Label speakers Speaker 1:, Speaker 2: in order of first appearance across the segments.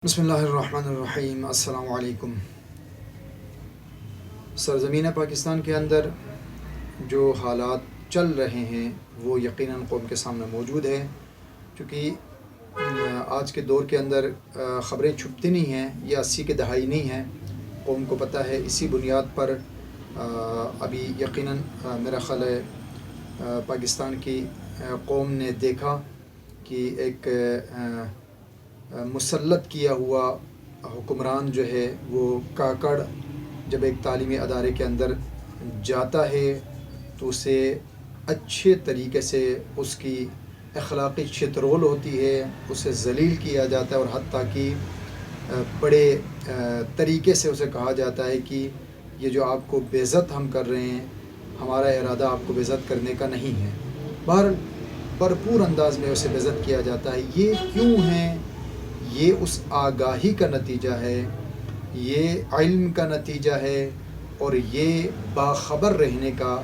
Speaker 1: بسم اللہ الرحمن الرحیم۔ السلام علیکم۔ سرزمین پاکستان کے اندر جو حالات چل رہے ہیں وہ یقیناً قوم کے سامنے موجود ہے، چونکہ آج کے دور کے اندر خبریں چھپتی نہیں ہیں، یہ 80 کی دہائی نہیں ہے، قوم کو پتہ ہے۔ اسی بنیاد پر ابھی یقیناً میرا خیال ہے پاکستان کی قوم نے دیکھا کہ ایک مسلط کیا ہوا حکمران جو ہے وہ کاکڑ جب ایک تعلیمی ادارے کے اندر جاتا ہے تو اسے اچھے طریقے سے اس کی اخلاقی چترول ہوتی ہے، اسے ذلیل کیا جاتا ہے، اور حتیٰ کہ بڑے طریقے سے اسے کہا جاتا ہے کہ یہ جو آپ کو بے عزت ہم کر رہے ہیں، ہمارا ارادہ آپ کو بے عزت کرنے کا نہیں ہے۔ بھرپور انداز میں اسے بے عزت کیا جاتا ہے۔ یہ کیوں ہے؟ یہ اس آگاہی کا نتیجہ ہے، یہ علم کا نتیجہ ہے، اور یہ باخبر رہنے کا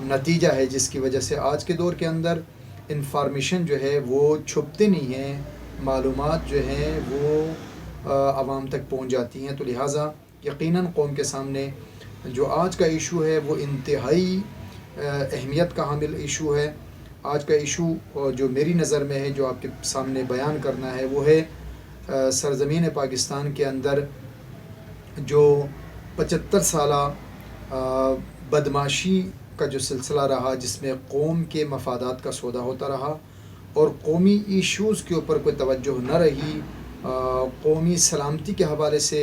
Speaker 1: نتیجہ ہے، جس کی وجہ سے آج کے دور کے اندر انفارمیشن جو ہے وہ چھپتے نہیں ہیں، معلومات جو ہیں وہ عوام تک پہنچ جاتی ہیں۔ تو لہٰذا یقیناً قوم کے سامنے جو آج کا ایشو ہے وہ انتہائی اہمیت کا حامل ایشو ہے۔ آج کا ایشو جو میری نظر میں ہے، جو آپ کے سامنے بیان کرنا ہے، وہ ہے سرزمین پاکستان کے اندر جو 75 سالہ بدمعاشی کا جو سلسلہ رہا، جس میں قوم کے مفادات کا سودا ہوتا رہا اور قومی ایشوز کے اوپر کوئی توجہ نہ رہی۔ قومی سلامتی کے حوالے سے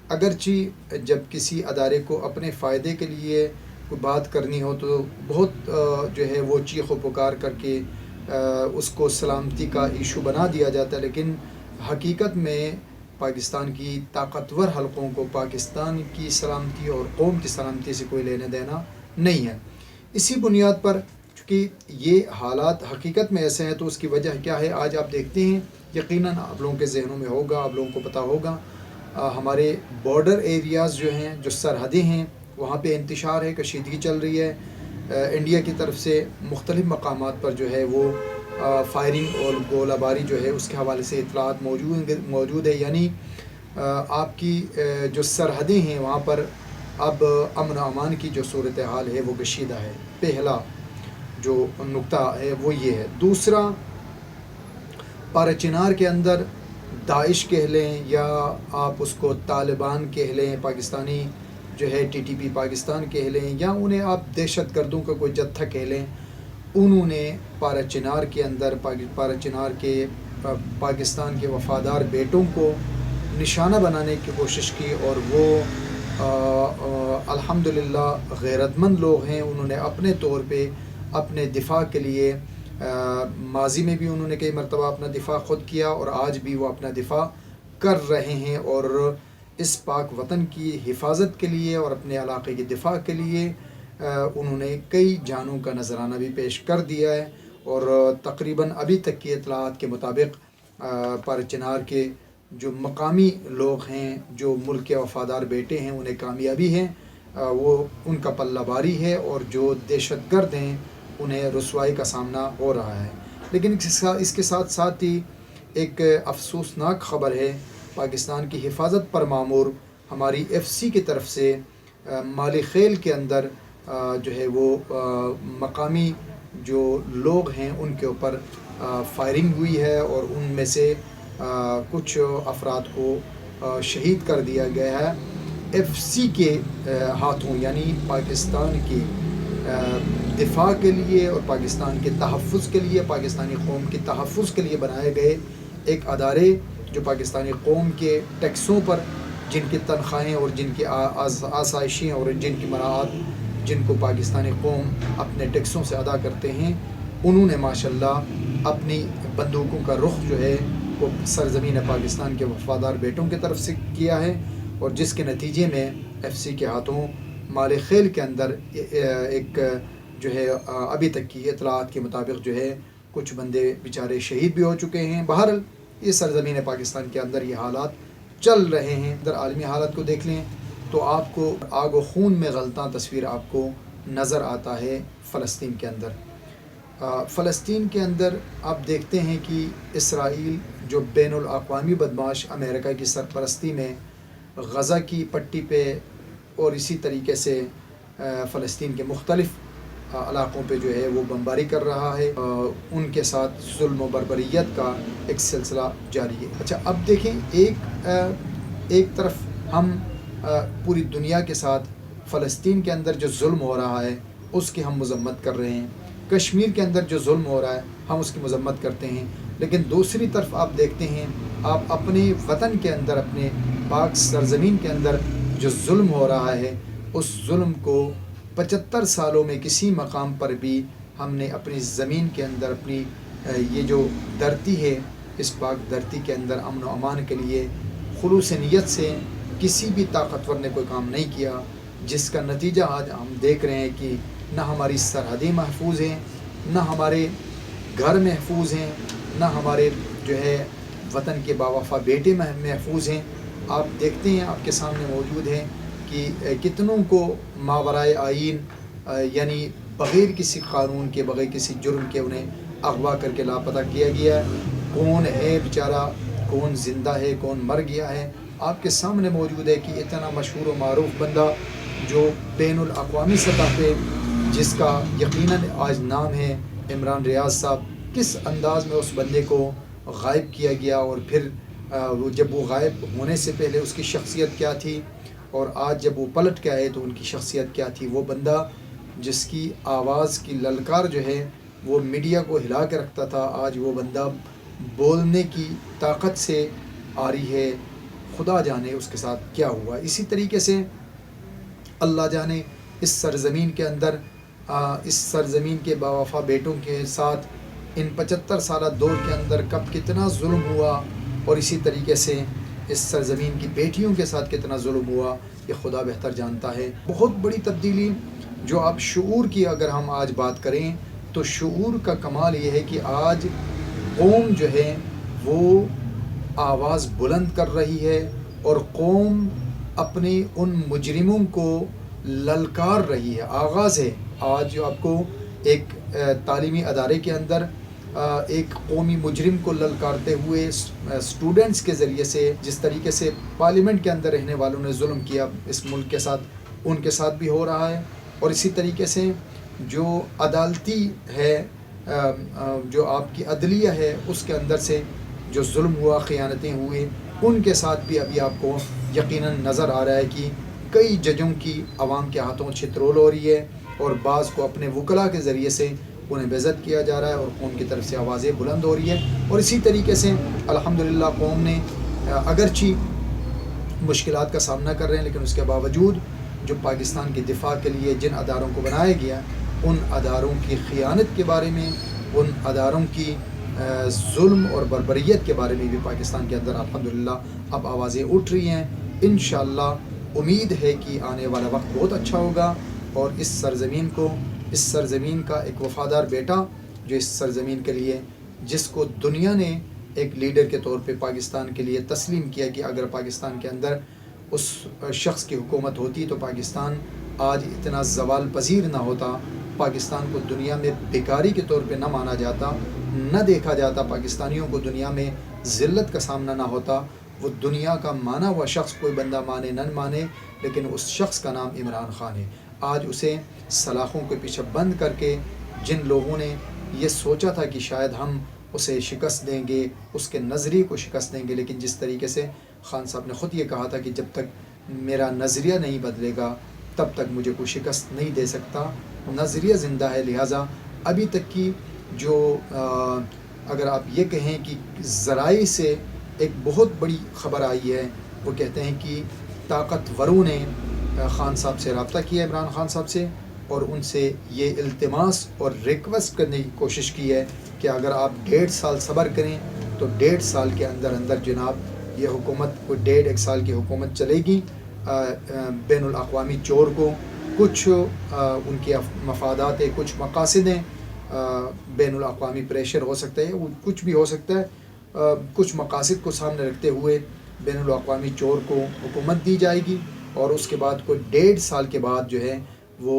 Speaker 1: اگرچہ جب کسی ادارے کو اپنے فائدے کے لیے کوئی بات کرنی ہو تو بہت جو ہے وہ چیخ و پکار کر کے اس کو سلامتی کا ایشو بنا دیا جاتا ہے، لیکن حقیقت میں پاکستان کی طاقتور حلقوں کو پاکستان کی سلامتی اور قوم کی سلامتی سے کوئی لینا دینا نہیں ہے۔ اسی بنیاد پر چونکہ یہ حالات حقیقت میں ایسے ہیں تو اس کی وجہ کیا ہے؟ آج آپ دیکھتے ہیں، یقیناً آپ لوگوں کے ذہنوں میں ہوگا، آپ لوگوں کو پتہ ہوگا، ہمارے بارڈر ایریاز جو ہیں، جو سرحدیں ہیں، وہاں پہ انتشار ہے، کشیدگی چل رہی ہے۔ انڈیا کی طرف سے مختلف مقامات پر جو ہے وہ فائرنگ اور گولہ باری جو ہے اس کے حوالے سے اطلاعات موجود ہے، یعنی آپ کی جو سرحدیں ہیں وہاں پر اب امن و امان کی جو صورتحال ہے وہ کشیدہ ہے۔ پہلا جو نقطہ ہے وہ یہ ہے۔ دوسرا، پارا چنار کے اندر داعش کہہ لیں یا آپ اس کو طالبان کہہ لیں، پاکستانی جو ہے ٹی ٹی پی پاکستان کہہ لیں، یا انہیں آپ دہشت گردوں کا کوئی جتھا کہہ لیں، انہوں نے پارا چنار کے اندر پارا چنار کے پاکستان کے وفادار بیٹوں کو نشانہ بنانے کی کوشش کی، اور وہ الحمدللہ غیرت مند لوگ ہیں۔ انہوں نے اپنے طور پہ اپنے دفاع کے لیے ماضی میں بھی انہوں نے کئی مرتبہ اپنا دفاع خود کیا، اور آج بھی وہ اپنا دفاع کر رہے ہیں، اور اس پاک وطن کی حفاظت کے لیے اور اپنے علاقے کی دفاع کے لیے انہوں نے کئی جانوں کا نذرانہ بھی پیش کر دیا ہے، اور تقریباً ابھی تک کی اطلاعات کے مطابق پارا چنار کے جو مقامی لوگ ہیں، جو ملک کے وفادار بیٹے ہیں، انہیں کامیابی ہے، وہ ان کا پلہ باری ہے، اور جو دہشت گرد ہیں انہیں رسوائی کا سامنا ہو رہا ہے۔ لیکن اس کے ساتھ ساتھ ہی ایک افسوسناک خبر ہے، پاکستان کی حفاظت پر مامور ہماری ایف سی کی طرف سے مالی خیل کے اندر جو ہے وہ مقامی جو لوگ ہیں ان کے اوپر فائرنگ ہوئی ہے، اور ان میں سے کچھ افراد کو شہید کر دیا گیا ہے ایف سی کے ہاتھوں، یعنی پاکستان کے دفاع کے لیے اور پاکستان کے تحفظ کے لیے، پاکستانی قوم کے تحفظ کے لیے بنائے گئے ایک ادارے جو پاکستانی قوم کے ٹیکسوں پر، جن کی تنخواہیں اور جن کی آسائشیں اور جن کی مراعات جن کو پاکستانی قوم اپنے ٹیکسوں سے ادا کرتے ہیں، انہوں نے ماشاءاللہ اپنی بندوقوں کا رخ جو ہے وہ سرزمین پاکستان کے وفادار بیٹوں کی طرف سے کیا ہے، اور جس کے نتیجے میں ایف سی کے ہاتھوں مال خیل کے اندر ایک جو ہے ابھی تک کی اطلاعات کے مطابق جو ہے کچھ بندے بیچارے شہید بھی ہو چکے ہیں۔ بہرحال یہ سرزمین پاکستان کے اندر یہ حالات چل رہے ہیں۔ اگر عالمی حالات کو دیکھ لیں تو آپ کو آگ و خون میں غلطاں تصویر آپ کو نظر آتا ہے فلسطین کے اندر۔ फ़लस्तीन के अंदर आप देखते हैं कि इसराइल जो बैन अल-अक़वामी बदमाश अमेरिका की सरपरस्ती में गज़ा की पट्टी पे और इसी तरीके से फ़लस्तीन के मुख्तलिफ़ इलाक़ों पे जो है वो बमबारी कर रहा है, उनके साथ ज़ुल्म व बर्बरियत का एक सिलसिला जारी है। अच्छा, अब देखें एक तरफ हम पूरी दुनिया के साथ फ़लस्तीन के अंदर जो ज़ुल्म हो रहा है उसकी हम मज़म्मत कर रहे हैं, कश्मीर के अंदर जो ज़ुल्म हो रहा है हम उसकी मज़म्मत करते हैं, लेकिन दूसरी तरफ आप देखते हैं आप अपने वतन के अंदर, अपने पाक सरज़मीन के अंदर जो ज़ुल्म हो रहा है उस ज़ुल्म को 75 सालों में किसी मकाम पर भी हमने अपनी ज़मीन के अंदर, अपनी ये जो धरती है इस पाक धरती के अंदर अमन व अमान के लिए खुलूस नियत से किसी भी ताकतवर ने कोई काम नहीं किया, जिसका नतीजा आज हम देख रहे हैं कि न हमारी सरहदें महफूज हैं, न हमारे घर महफूज हैं, न हमारे जो है वतन के बावफा बेटे महफूज हैं। आप देखते हैं, आपके सामने मौजूद हैं कि कितनों को मावराए आइन यानी बग़ैर किसी क़ानून के, बग़ैर किसी जुर्म के उन्हें अगवा करके लापता किया गया है। कौन है बेचारा, कौन ज़िंदा है, कौन मर गया है, आपके सामने मौजूद है कि इतना मशहूर व मारूफ़ बंदा जो बैनुल अक़वामी सतह पे, जिसका यकीनन आज नाम है इमरान रियाज़ साहब, किस अंदाज़ में उस बंदे को गायब किया गया और फिर जब वो गायब होने से पहले उसकी शख्सियत क्या थी और आज जब वो पलट के आए तो उनकी शख्सियत क्या थी। वो बंदा जिसकी आवाज़ की ललकार जो है वो मीडिया को हिला के रखता था, आज वो बंदा बोलने की ताकत से आ रही है। खुदा जाने उसके साथ क्या हुआ। इसी तरीके से अल्लाह जाने इस सरज़मीन के अंदर, इस सरज़मीन के बावफा बेटों के साथ इन 75 साल दौर के अंदर कब कितना जुल्म हुआ और इसी तरीके से इस सरज़मीन की बेटियों के साथ कितना जुल्म हुआ, ये खुदा बेहतर जानता है। बहुत बड़ी तब्दीली जो आप शऊर की अगर हम आज बात करें तो शऊर का कमाल ये है कि आज कौम जो है वो आवाज़ बुलंद कर रही है और कौम अपने उन मुजरिमों को ललकार रही है। आगाज़ है आज जो आपको एक तालीमी अदारे के अंदर एक कौमी मुजरिम को ललकारते हुए स्टूडेंट्स के ज़रिए से जिस तरीके से पार्लियामेंट के अंदर रहने वालों ने जुल्म किया इस मुल्क के साथ, उनके साथ भी हो रहा है। और इसी तरीके से जो अदालती है, जो आपकी अदलिया है, उसके अंदर से जो जुल्म हुआ, ख़यानतें हुए, उनके साथ भी अभी आपको यकीनन नज़र आ रहा है कि कई जजों की आवाम के हाथों छितरोल हो रही है और बाज़ को अपने वकला के ज़रिए से उन्हें बेइज्जत किया जा रहा है और कौम की तरफ से आवाज़ें बुलंद हो रही है। और इसी तरीके से अल्हम्दुलिल्लाह कौम ने अगरची मुश्किलात का सामना कर रहे हैं, लेकिन उसके बावजूद जो पाकिस्तान के दिफा के लिए जिन अदारों को बनाया गया, उन अदारों की ख़यानत के बारे में, उन अदारों की जुल्म और बर्बरियत के बारे में भी पाकिस्तान के अंदर अल्हम्दुलिल्लाह अब आवाज़ें उठ रही हैं। इंशाअल्लाह उम्मीद है कि आने वाला वक्त बहुत अच्छा होगा और इस सरज़मीन का एक वफ़ादार बेटा जो इस सरज़मीन के लिए, जिसको दुनिया ने एक लीडर के तौर पे पाकिस्तान के लिए तस्लीम किया कि अगर पाकिस्तान के अंदर उस शख्स की हुकूमत होती तो पाकिस्तान आज इतना ज़वाल पज़ीर ना होता, पाकिस्तान को दुनिया में बेकारी के तौर पे न माना जाता, न देखा जाता, पाकिस्तानियों को दुनिया में ज़िल्लत का सामना ना होता। वो दुनिया का माना हुआ शख्स कोई बंदा माने न माने, लेकिन उस शख्स का नाम इमरान ख़ान है। आज उसे सलाखों के पीछे बंद करके जिन लोगों ने ये सोचा था कि शायद हम उसे शिकस्त देंगे, उसके नज़रिए को शिकस्त देंगे, लेकिन जिस तरीके से ख़ान साहब ने ख़ुद ये कहा था कि जब तक मेरा नज़रिया नहीं बदलेगा तब तक मुझे कोई शिकस्त नहीं दे सकता, नज़रिया ज़िंदा है। लिहाजा अभी तक की जो अगर आप ये कहें कि ज़राए से एक बहुत बड़ी ख़बर आई है, वो कहते हैं कि ताकतवरों ने ख़ान साहब से रब्ता किया, इमरान ख़ान साहब से, और उनसे ये इल्तिमास और रिक्वेस्ट करने की कोशिश की है कि अगर आप 1.5 साल सब्र करें तो 1.5 साल के अंदर अंदर जनाब ये हुकूमत को 1.5 साल की हुकूमत चलेगी। बैनुल अक़वामी चोर को कुछ उनके मफादात है, कुछ मकासद हैं, बैनुल अक़वामी प्रेशर हो सकता है, वो कुछ भी हो सकता है, कुछ मकासद को सामने रखते हुए बैनुल अक़वामी चोर को हुकूमत दी जाएगी और उसके बाद कोई 1.5 साल के बाद जो है वो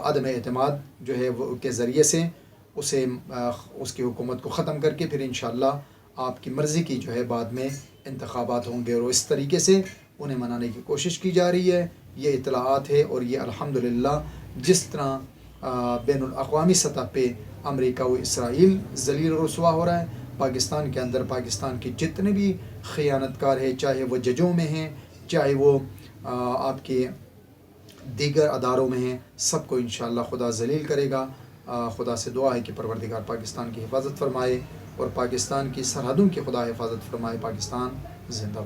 Speaker 1: अदम एतमाद जो है वो के ज़रिए से اسے اس کی حکومت کو ختم کر کے پھر انشاءاللہ آپ کی مرضی کی جو ہے بعد میں انتخابات ہوں گے، اور اس طریقے سے انہیں منانے کی کوشش کی جا رہی ہے۔ یہ اطلاعات ہے، اور یہ الحمدللہ جس طرح بین الاقوامی سطح پہ امریکہ و اسرائیل ذلیل و رسوا ہو رہا ہے، پاکستان کے اندر پاکستان کے جتنے بھی خیانت کار ہیں، چاہے وہ ججوں میں ہیں، چاہے وہ آپ کے دیگر اداروں میں ہیں، سب کو انشاءاللہ خدا ذلیل کرے گا۔ خدا سے دعا ہے کہ پروردگار پاکستان کی حفاظت فرمائے، اور پاکستان کی سرحدوں کی خدا حفاظت فرمائے۔ پاکستان زندہ باد۔